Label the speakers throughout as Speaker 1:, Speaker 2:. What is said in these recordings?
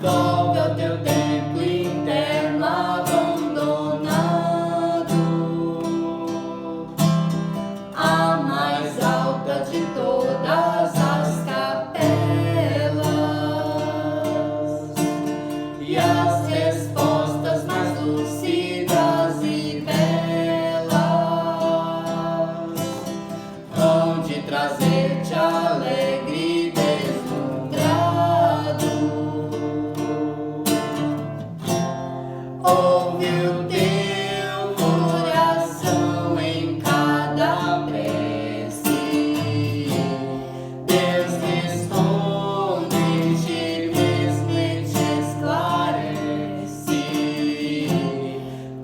Speaker 1: Volve ao teu templo interno abandonado, a mais alta de todas as capelas, e as respostas mais lúcidas e belas hão de trazer-te alegre deslumbrado. Ouve o teu coração em cada prece, Deus responde-te mesmo e te esclarece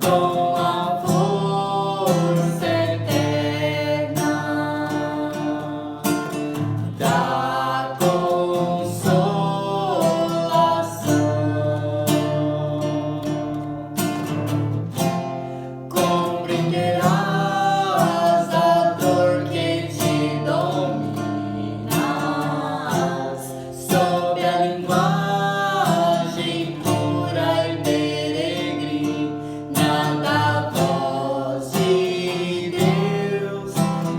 Speaker 1: com a força eterna da consolação. Compreenderás a dor que te dominas sob a linguagem pura e peregrina da voz de Deus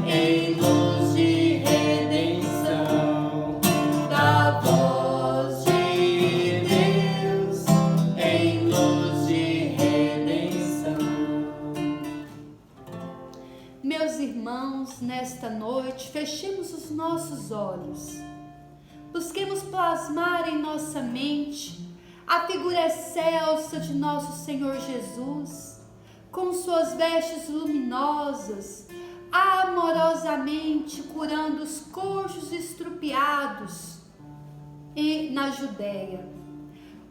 Speaker 1: em luz de redenção, da voz de Deus em luz de redenção.
Speaker 2: Meus irmãos, nesta noite, fechemos os nossos olhos. Busquemos plasmar em nossa mente a figura excelsa de nosso Senhor Jesus, com suas vestes luminosas, amorosamente curando os coxos estrupiados na Judéia.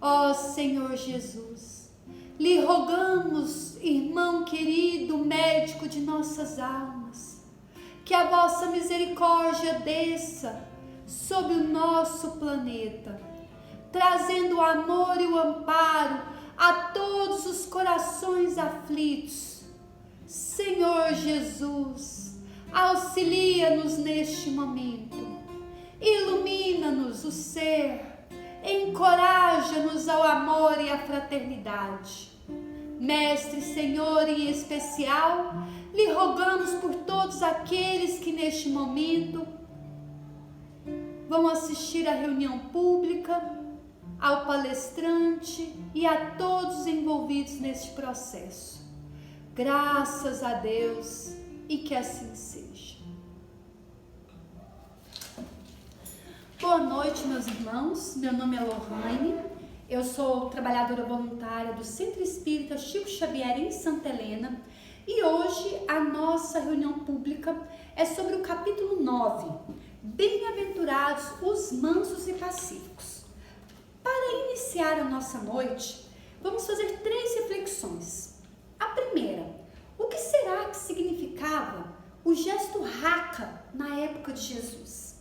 Speaker 2: Ó Senhor Jesus, lhe rogamos, irmão querido, médico de nossas almas, que a vossa misericórdia desça sobre o nosso planeta, trazendo o amor e o amparo a todos os corações aflitos. Senhor Jesus, auxilia-nos neste momento, ilumina-nos o ser, encoraja-nos ao amor e à fraternidade. Mestre, Senhor, em especial, lhe rogamos por todos aqueles que neste momento vão assistir à reunião pública, ao palestrante e a todos envolvidos neste processo. Graças a Deus e que assim seja. Boa noite, meus irmãos. Meu nome é Lohane. Eu sou trabalhadora voluntária do Centro Espírita Chico Xavier em Santa Helena. E hoje a nossa reunião pública é sobre o capítulo 9. Bem-aventurados os mansos e pacíficos. Para iniciar a nossa noite, vamos fazer 3 reflexões. A primeira, o que será que significava o gesto raca na época de Jesus?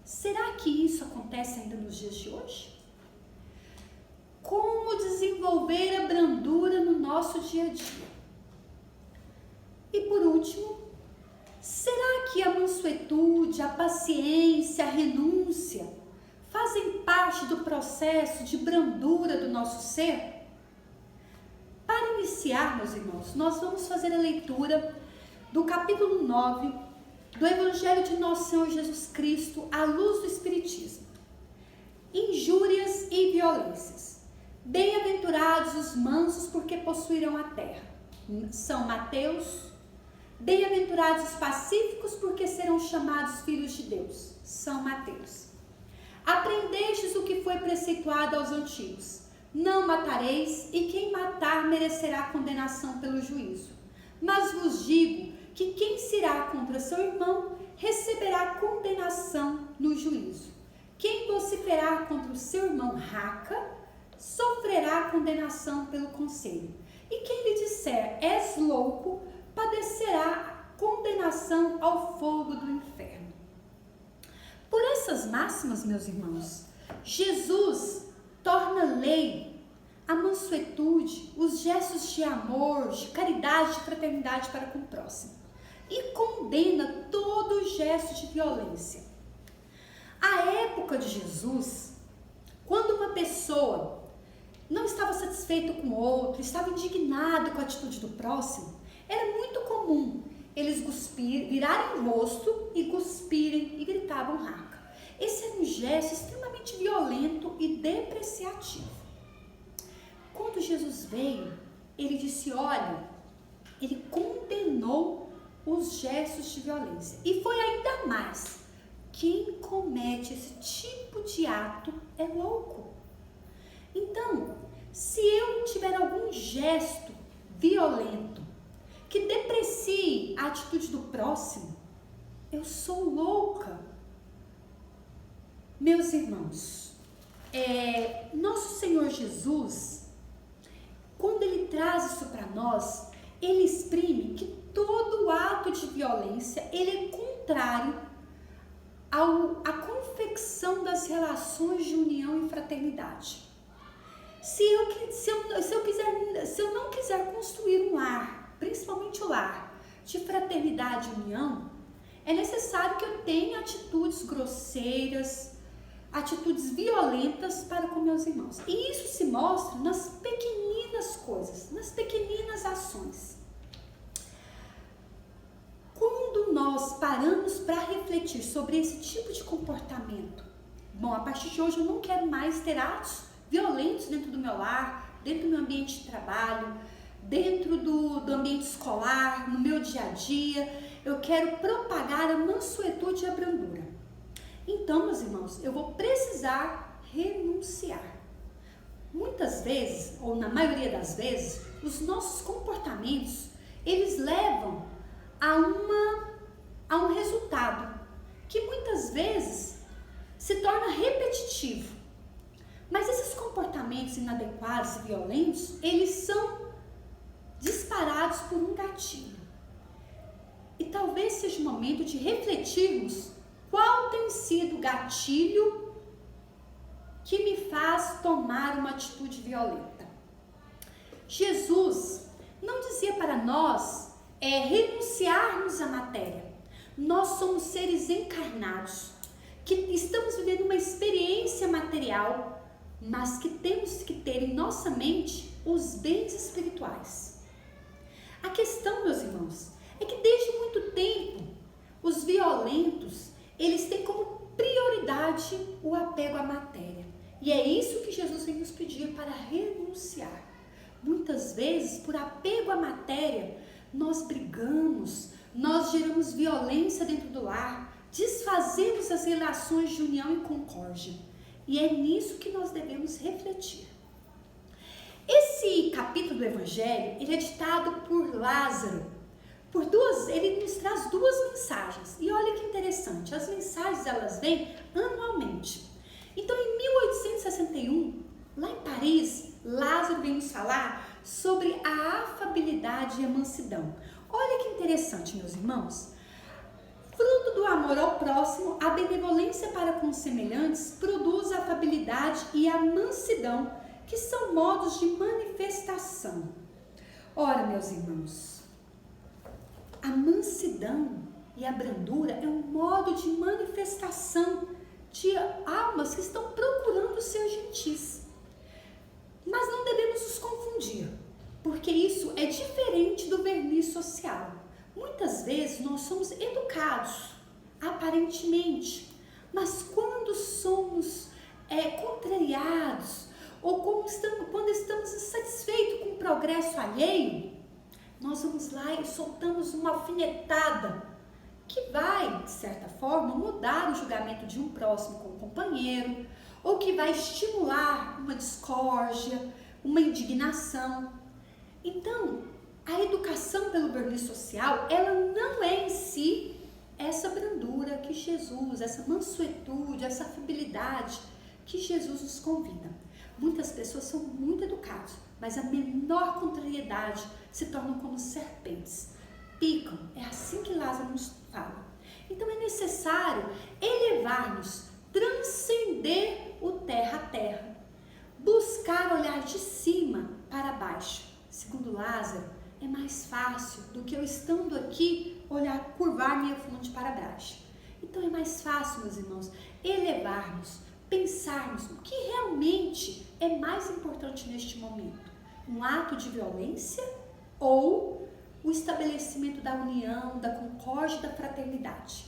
Speaker 2: Será que isso acontece ainda nos dias de hoje? Como desenvolver a brandura no nosso dia a dia? E por último, será que a mansuetude, a paciência, a renúncia fazem parte do processo de brandura do nosso ser? Para iniciar, meus irmãos, nós vamos fazer a leitura do capítulo 9 do Evangelho de Nosso Senhor Jesus Cristo à luz do Espiritismo. Injúrias e violências. Bem-aventurados os mansos, porque possuirão a terra. São Mateus. Bem-aventurados os pacíficos, porque serão chamados filhos de Deus. São Mateus. Aprendestes o que foi preceituado aos antigos: não matareis, e quem matar merecerá condenação pelo juízo. Mas vos digo que quem se irá contra seu irmão receberá condenação no juízo. Quem vociferar contra o seu irmão raca sofrerá condenação pelo conselho. E quem lhe disser és louco padecerá condenação ao fogo do inferno. Por essas máximas, meus irmãos, Jesus torna lei a mansuetude, os gestos de amor, de caridade, de fraternidade para com o próximo, e condena todo gesto de violência. À época de Jesus, quando uma pessoa insatisfeito com o outro, estava indignado com a atitude do próximo, era muito comum eles virarem o rosto e cuspirem e gritavam raca. Esse era um gesto extremamente violento e depreciativo. Quando Jesus veio, ele disse, olha, ele condenou os gestos de violência. E foi ainda mais, quem comete esse tipo de ato é louco. Então, se eu tiver algum gesto violento que deprecie a atitude do próximo, eu sou louca. Meus irmãos, nosso Senhor Jesus, quando ele traz isso para nós, ele exprime que todo ato de violência, ele é contrário à confecção das relações de união e fraternidade. Se eu não quiser construir um lar, principalmente o lar de fraternidade e união, é necessário que eu tenha atitudes grosseiras, atitudes violentas para com meus irmãos. E isso se mostra nas pequeninas coisas, nas pequeninas ações. Quando nós paramos para refletir sobre esse tipo de comportamento, bom, a partir de hoje eu não quero mais ter atos violentos dentro do meu lar, dentro do meu ambiente de trabalho, dentro do ambiente escolar, no meu dia a dia, eu quero propagar a mansuetude e a brandura. Então, meus irmãos, eu vou precisar renunciar. Muitas vezes, ou na maioria das vezes, os nossos comportamentos, eles levam a um resultado que muitas vezes se torna repetitivo. Mas esses comportamentos inadequados e violentos, eles são disparados por um gatilho. E talvez seja o momento de refletirmos qual tem sido o gatilho que me faz tomar uma atitude violenta. Jesus não dizia para nós renunciarmos à matéria. Nós somos seres encarnados, que estamos vivendo uma experiência material, mas que temos que ter em nossa mente os bens espirituais. A questão, meus irmãos, é que desde muito tempo, os violentos, eles têm como prioridade o apego à matéria. E é isso que Jesus vem nos pedir para renunciar. Muitas vezes, por apego à matéria, nós brigamos, nós geramos violência dentro do lar, desfazemos as relações de união e concórdia. E é nisso que nós devemos refletir. Esse capítulo do Evangelho, ele é ditado por Lázaro. Ele nos traz duas mensagens. E olha que interessante, as mensagens elas vêm anualmente. Então, em 1861, lá em Paris, Lázaro vem nos falar sobre a afabilidade e a mansidão. Olha que interessante, meus irmãos. Fruto do amor ao próximo, a benevolência para com os semelhantes produz a afabilidade e a mansidão, que são modos de manifestação. Ora, meus irmãos, a mansidão e a brandura é um modo de manifestação de almas que estão procurando ser gentis. Mas não devemos nos confundir, porque isso é diferente do verniz social. Muitas vezes nós somos educados, aparentemente, mas quando somos contrariados ou quando estamos insatisfeitos com o progresso alheio, nós vamos lá e soltamos uma alfinetada que vai, de certa forma, mudar o julgamento de um próximo com o companheiro, ou que vai estimular uma discórdia, uma indignação. Então, a educação pelo verniz social, ela não é em si essa brandura que Jesus, essa mansuetude, essa afabilidade que Jesus nos convida. Muitas pessoas são muito educadas, mas a menor contrariedade se tornam como serpentes, picam. É assim que Lázaro nos fala. Então é necessário elevar-nos, transcender o terra a terra, buscar olhar de cima para baixo. Segundo Lázaro, é mais fácil do que eu estando aqui curvar minha fronte para baixo. Então é mais fácil, meus irmãos, elevarmos, pensarmos o que realmente é mais importante neste momento. Um ato de violência ou o estabelecimento da união, da concórdia e da fraternidade.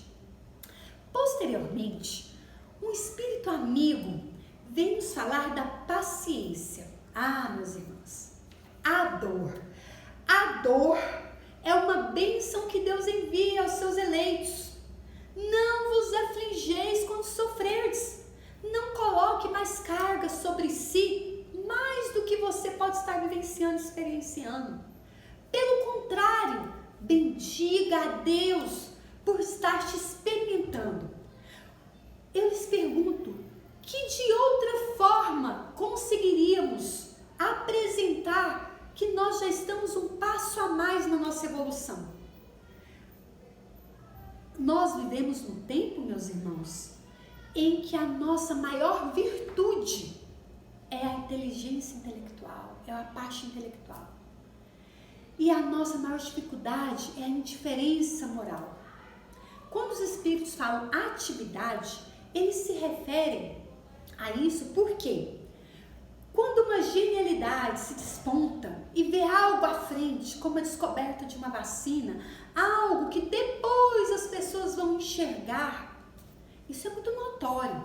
Speaker 2: Posteriormente, um espírito amigo vem nos falar da paciência. Ah, meus irmãos, a dor. A dor é uma bênção que Deus envia aos seus eleitos. Não vos afligeis quando sofrerdes. Não coloque mais carga sobre si, mais do que você pode estar vivenciando, experienciando. Pelo contrário, bendiga a Deus por estar te experimentando. Eu lhes pergunto, que de outra forma conseguiríamos apresentar que nós já estamos um passo a mais na nossa evolução? Nós vivemos num tempo, meus irmãos, em que a nossa maior virtude é a inteligência intelectual, é a parte intelectual. E a nossa maior dificuldade é a indiferença moral. Quando os espíritos falam atividade, eles se referem a isso porque quando uma genialidade se desponta e vê algo à frente, como a descoberta de uma vacina, algo que depois as pessoas vão enxergar, isso é muito notório.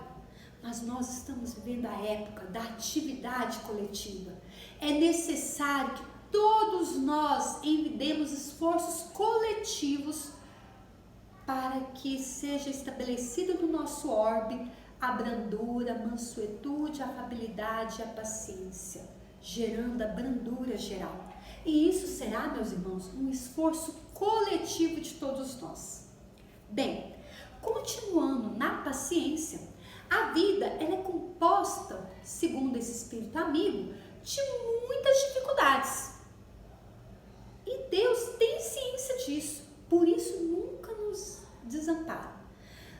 Speaker 2: Mas nós estamos vivendo a época da atividade coletiva. É necessário que todos nós envidemos esforços coletivos para que seja estabelecida no nosso orbe a brandura, a mansuetude, a afabilidade e a paciência, gerando a brandura geral. E isso será, meus irmãos, um esforço coletivo de todos nós. Bem, continuando na paciência, a vida ela é composta, segundo esse espírito amigo, de muitas dificuldades. E Deus tem ciência disso, por isso nunca nos desampara.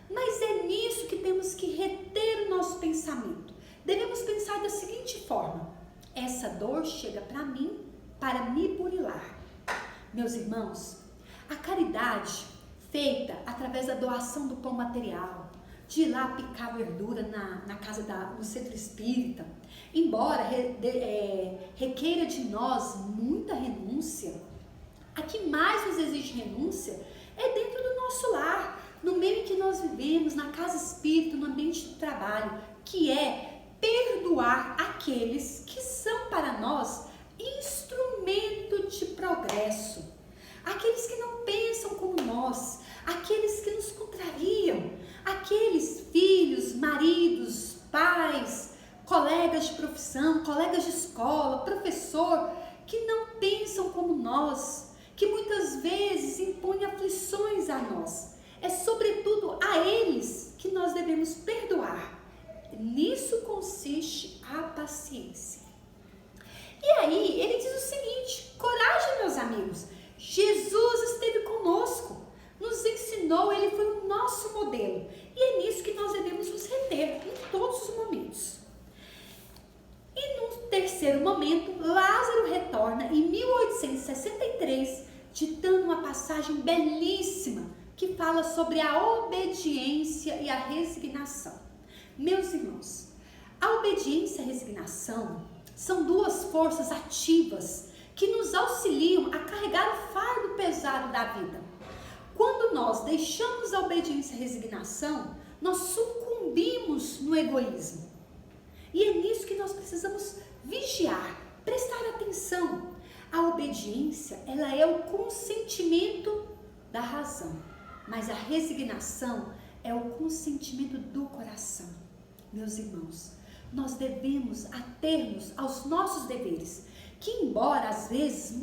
Speaker 2: Mas é nisso que temos que reter o nosso pensamento. Devemos pensar da seguinte forma: essa dor chega para mim para me burilar. Meus irmãos, a caridade feita através da doação do pão material, de ir lá picar verdura na casa no centro espírita, embora requeira de nós muita renúncia, a que mais nos exige renúncia é dentro do nosso lar, no meio em que nós vivemos, na casa espírita, no ambiente de trabalho, que é perdoar aqueles que são para nós instrumento de progresso, aqueles que não pensam como nós, aqueles que nos contrariam, aqueles filhos, maridos, pais, colegas de profissão, colegas de escola, professor, que não pensam como nós, que muitas vezes impõem aflições a nós. É sobretudo a eles que nós devemos perdoar. Nisso consiste a paciência. E aí ele diz o seguinte: coragem, meus amigos, Jesus esteve conosco, nos ensinou, ele foi o nosso modelo. E é nisso que nós devemos nos reter em todos os momentos. E no terceiro momento, Lázaro retorna em 1863, ditando uma passagem belíssima que fala sobre a obediência e a resignação. Meus irmãos, a obediência e a resignação são duas forças ativas que nos auxiliam a carregar o fardo pesado da vida. Quando nós deixamos a obediência e a resignação, nós sucumbimos no egoísmo. E é nisso que nós precisamos vigiar, prestar atenção. A obediência, ela é o consentimento da razão, mas a resignação é o consentimento do coração. Meus irmãos, nós devemos ater-nos aos nossos deveres, que embora às vezes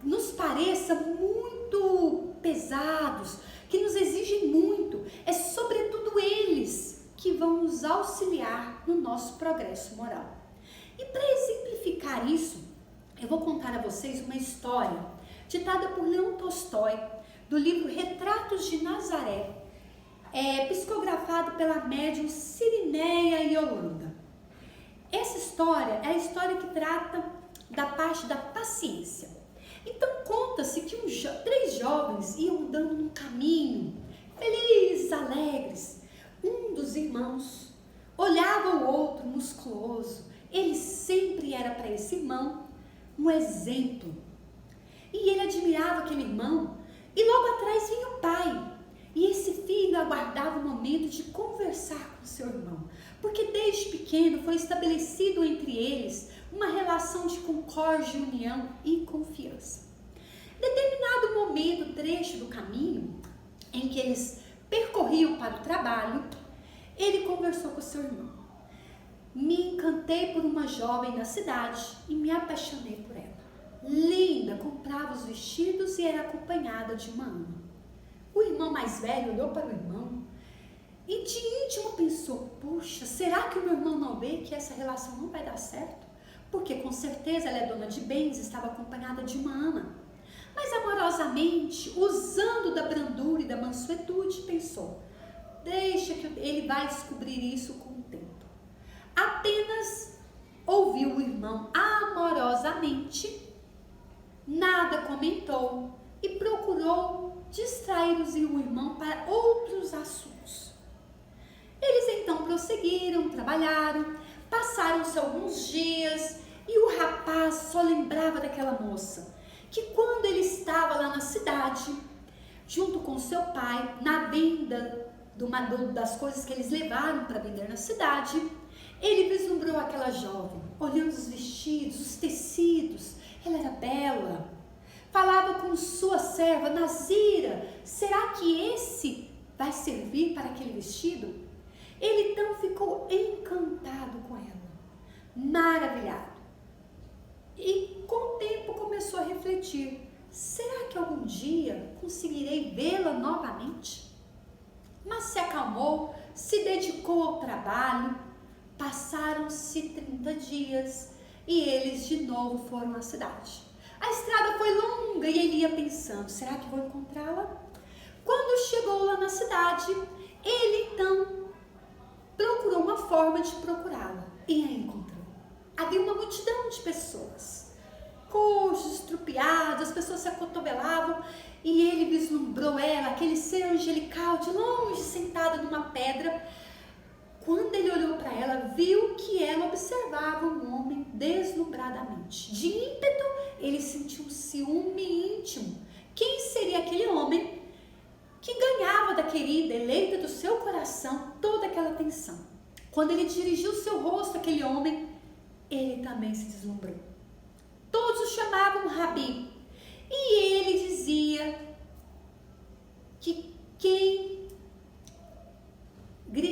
Speaker 2: nos pareça muito pesados, que nos exigem muito, é sobretudo eles que vão nos auxiliar no nosso progresso moral. E para exemplificar isso, eu vou contar a vocês uma história ditada por Leão Tolstói, do livro Retratos de Nazaré, psicografado pela médium Cirineia Yolanda. Essa história é a história que trata da parte da paciência. Então conta-se que três jovens iam andando num caminho, felizes, alegres. Um dos irmãos olhava o outro musculoso. Ele sempre era para esse irmão um exemplo. E ele admirava aquele irmão. E logo atrás vinha o pai. E esse filho aguardava o momento de conversar com seu irmão. Porque desde pequeno foi estabelecido entre eles uma relação de concórdia, união e confiança. Determinado momento, trecho do caminho, em que eles percorriam para o trabalho, ele conversou com seu irmão. Me encantei por uma jovem na cidade e me apaixonei por ela. Linda, comprava os vestidos e era acompanhada de uma ama. O irmão mais velho olhou para o irmão e de íntimo pensou: puxa, será que o meu irmão não vê que essa relação não vai dar certo? Porque com certeza ela é dona de bens e estava acompanhada de uma ama. Mas amorosamente, usando da brandura e da mansuetude, pensou: deixa que ele vai descobrir isso com o tempo. Apenas ouviu o irmão amorosamente, nada comentou e procurou distrair o irmão para outros assuntos. Eles então prosseguiram, trabalharam, passaram-se alguns dias e o rapaz só lembrava daquela moça, que quando ele estava lá na cidade, junto com seu pai, na venda das coisas que eles levaram para vender na cidade, ele vislumbrou aquela jovem, olhando os vestidos, os tecidos. Ela era bela. Falava com sua serva, Nazira: será que esse vai servir para aquele vestido? Ele então ficou encantado com ela, maravilhado. E com o tempo começou a refletir: será que algum dia conseguirei vê-la novamente? Mas se acalmou, se dedicou ao trabalho. Passaram-se 30 dias e eles de novo foram à cidade. A estrada foi longa e ele ia pensando: será que vou encontrá-la? Quando chegou lá na cidade, ele então procurou uma forma de procurá-la e a encontrou. Havia uma multidão de pessoas, coxos, estrupiados, as pessoas se acotovelavam e ele vislumbrou ela, aquele ser angelical, de longe, sentada numa pedra. Quando ele olhou para ela, viu que ela observava um homem deslumbradamente. De ímpeto, ele sentiu um ciúme íntimo. Quem seria aquele homem que ganhava da querida, eleita do seu coração, toda aquela atenção? Quando ele dirigiu seu rosto àquele homem, ele também se deslumbrou. Todos o chamavam Rabi. E ele dizia que quem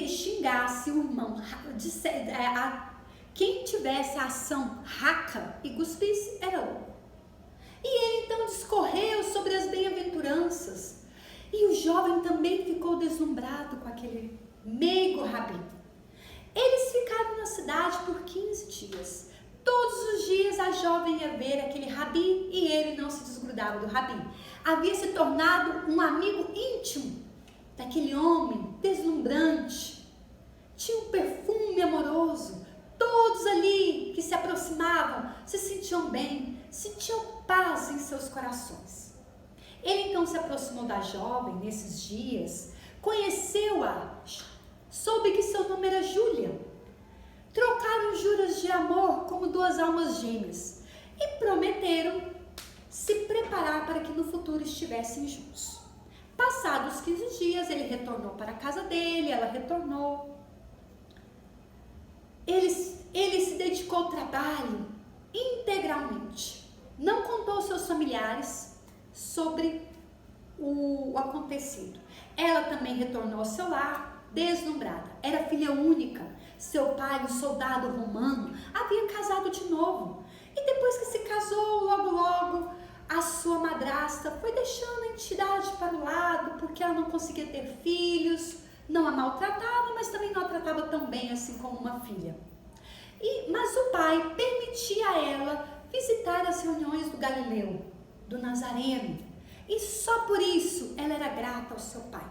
Speaker 2: xingasse o irmão, quem tivesse a ação raca e cuspisse, era louco. E ele então discorreu sobre as bem-aventuranças. E o jovem também ficou deslumbrado com aquele meigo Rabi. Eles ficaram na cidade por 15 dias. Todos os dias a jovem ia ver aquele Rabi e ele não se desgrudava do Rabi. Havia se tornado um amigo íntimo daquele homem deslumbrante. Tinha um perfume amoroso. Todos ali que se aproximavam se sentiam bem, sentiam paz em seus corações. Ele então se aproximou da jovem nesses dias, conheceu-a, soube que seu nome era Júlia. Trocaram juras de amor como duas almas gêmeas e prometeram se preparar para que no futuro estivessem juntos. Passados 15 dias, ele retornou para a casa dele, ela retornou. Ele se dedicou ao trabalho integralmente. Não contou aos seus familiares sobre o acontecido. Ela também retornou ao seu lar, deslumbrada. Era filha única. Seu pai, um soldado romano, havia casado de novo. E depois que se casou, logo, a sua madrasta foi deixando a entidade para o lado, porque ela não conseguia ter filhos, não a maltratava, mas também não a tratava tão bem assim como uma filha. Mas o pai permitia a ela visitar as reuniões do Galileu, do Nazareno, e só por isso ela era grata ao seu pai.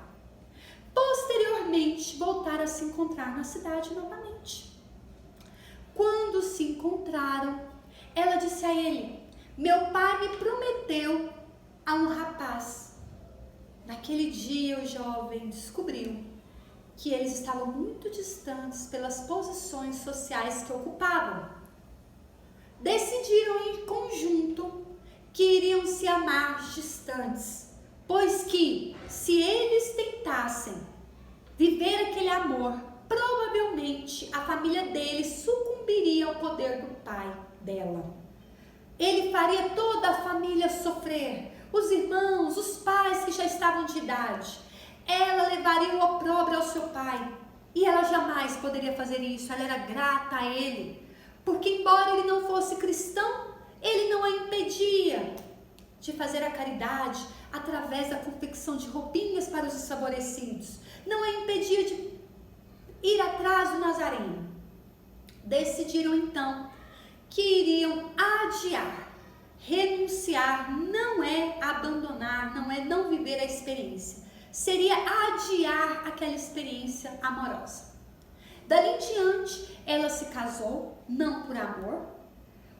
Speaker 2: Posteriormente, voltaram a se encontrar na cidade novamente. Quando se encontraram, ela disse a ele: meu pai me prometeu a um rapaz. Naquele dia o jovem descobriu que eles estavam muito distantes pelas posições sociais que ocupavam. Decidiram em conjunto que iriam se amar distantes, pois que, se eles tentassem viver aquele amor, provavelmente a família deles sucumbiria ao poder do pai dela. Ele faria toda a família sofrer, os irmãos, os pais que já estavam de idade. Ela levaria o opróbrio ao seu pai, e ela jamais poderia fazer isso. Ela era grata a ele, porque embora ele não fosse cristão, ele não a impedia de fazer a caridade através da confecção de roupinhas para os desfavorecidos. Não a impedia de ir atrás do Nazareno. Decidiram então que iriam adiar. Renunciar não é abandonar, não é não viver a experiência. Seria adiar aquela experiência amorosa. Dali em diante, ela se casou, não por amor.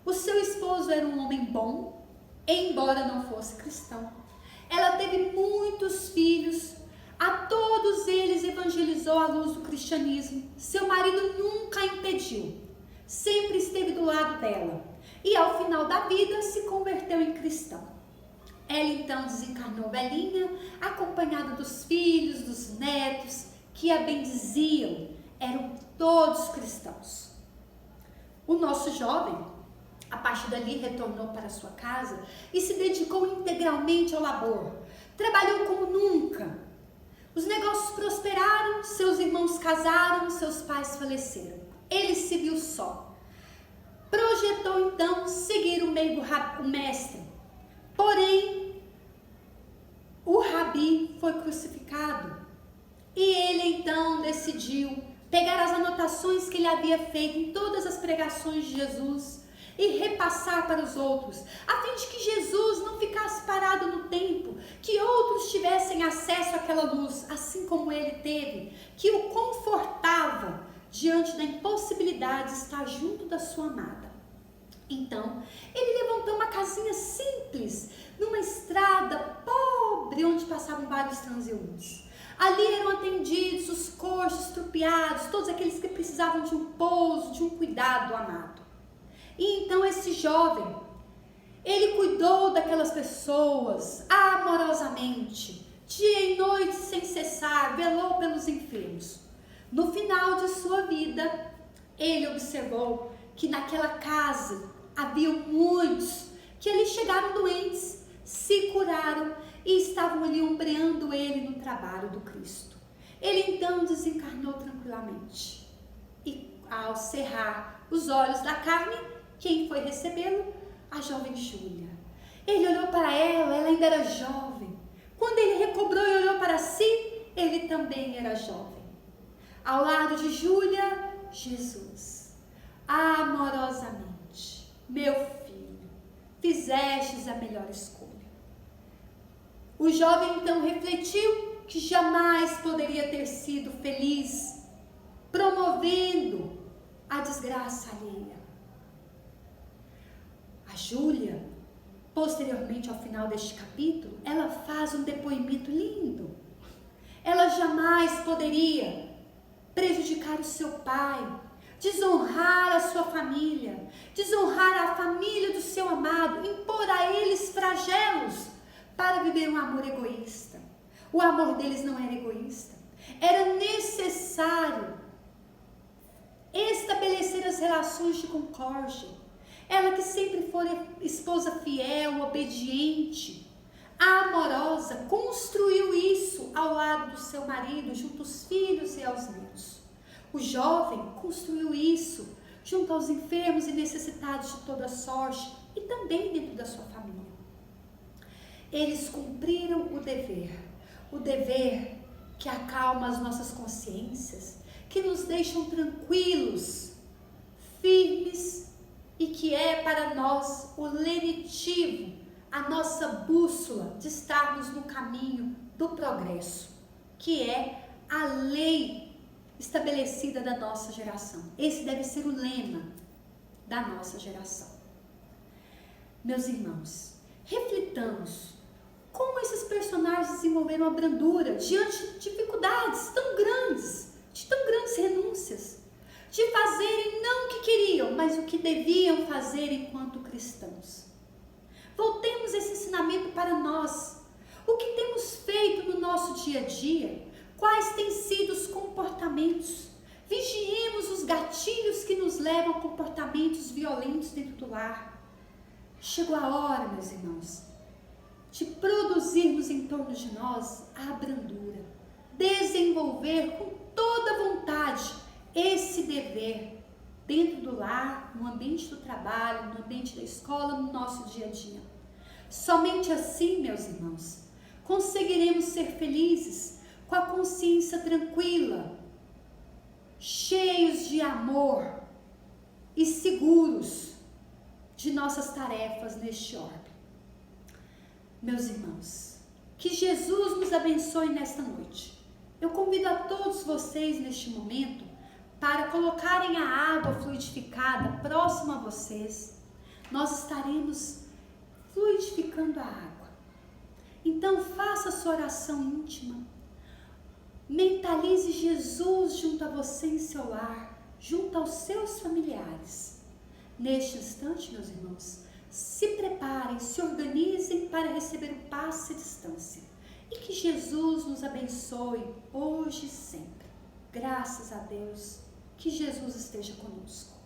Speaker 2: O seu esposo era um homem bom, embora não fosse cristão. Ela teve muitos filhos, a todos eles evangelizou à luz do cristianismo. Seu marido nunca a impediu, sempre esteve do lado dela. E ao final da vida se converteu em cristão. Ela então desencarnou velhinha, acompanhada dos filhos, dos netos, que a bendiziam. Eram todos cristãos. O nosso jovem, a partir dali, retornou para sua casa e se dedicou integralmente ao labor. Trabalhou como nunca. Os negócios prosperaram, seus irmãos casaram, seus pais faleceram. Ele se viu só. Projetou então seguir o meio do mestre. Porém, o Rabi foi crucificado. E ele então decidiu pegar as anotações que ele havia feito em todas as pregações de Jesus e repassar para os outros, a fim de que Jesus não ficasse parado no tempo, que outros tivessem acesso àquela luz, assim como ele teve, que o confortava diante da impossibilidade de estar junto da sua amada. Então, ele levantou uma casinha simples, numa estrada pobre, onde passavam vários transeuntes. Ali eram atendidos os coxos, estrupiados, todos aqueles que precisavam de um pouso, de um cuidado amado. E então esse jovem, ele cuidou daquelas pessoas amorosamente, dia e noite sem cessar, velou pelos enfermos. No final de sua vida, ele observou que naquela casa havia muitos que ali chegaram doentes, se curaram e estavam ali ombreando ele no trabalho do Cristo. Ele então desencarnou tranquilamente. E ao cerrar os olhos da carne, quem foi recebê-lo? A jovem Júlia. Ele olhou para ela, ela ainda era jovem. Quando ele recobrou e olhou para si, ele também era jovem. Ao lado de Júlia, Jesus. Amorosamente, meu filho, fizestes a melhor escolha. O jovem então refletiu que jamais poderia ter sido feliz promovendo a desgraça alheia. A Júlia, posteriormente ao final deste capítulo, ela faz um depoimento lindo. Ela jamais poderia prejudicar o seu pai, desonrar a sua família, desonrar a família do seu amado, impor a eles flagelos para viver um amor egoísta. O amor deles não era egoísta. Era necessário estabelecer as relações de concórdia. Ela que sempre foi esposa fiel, obediente, amorosa, construiu isso ao lado do seu marido, junto aos filhos e aos netos. O jovem construiu isso junto aos enfermos e necessitados de toda sorte e também dentro da sua família. Eles cumpriram o dever que acalma as nossas consciências, que nos deixam tranquilos, firmes e que é para nós o lenitivo, a nossa bússola de estarmos no caminho do progresso, que é a lei estabelecida da nossa geração. Esse deve ser o lema da nossa geração. Meus irmãos, reflitamos como esses personagens desenvolveram a brandura diante de dificuldades tão grandes, de tão grandes renúncias, de fazerem não o que queriam, mas o que deviam fazer enquanto cristãos. Voltemos esse ensinamento para nós. O que temos feito no nosso dia a dia? Quais têm sido os comportamentos? Vigiemos os gatilhos que nos levam a comportamentos violentos dentro do lar. Chegou a hora, meus irmãos, de produzirmos em torno de nós a brandura, desenvolver com toda vontade esse dever dentro do lar, no ambiente do trabalho, no ambiente da escola, no nosso dia a dia. Somente assim, meus irmãos, conseguiremos ser felizes, com a consciência tranquila, cheios de amor e seguros de nossas tarefas neste orbe. Meus irmãos, que Jesus nos abençoe nesta noite. Eu convido a todos vocês neste momento para colocarem a água fluidificada próxima a vocês. Nós estaremos fluidificando a água. Então faça a sua oração íntima. Mentalize Jesus junto a você em seu lar, junto aos seus familiares. Neste instante, meus irmãos, se preparem, se organizem para receber o passe à distância. E que Jesus nos abençoe hoje e sempre. Graças a Deus, que Jesus esteja conosco.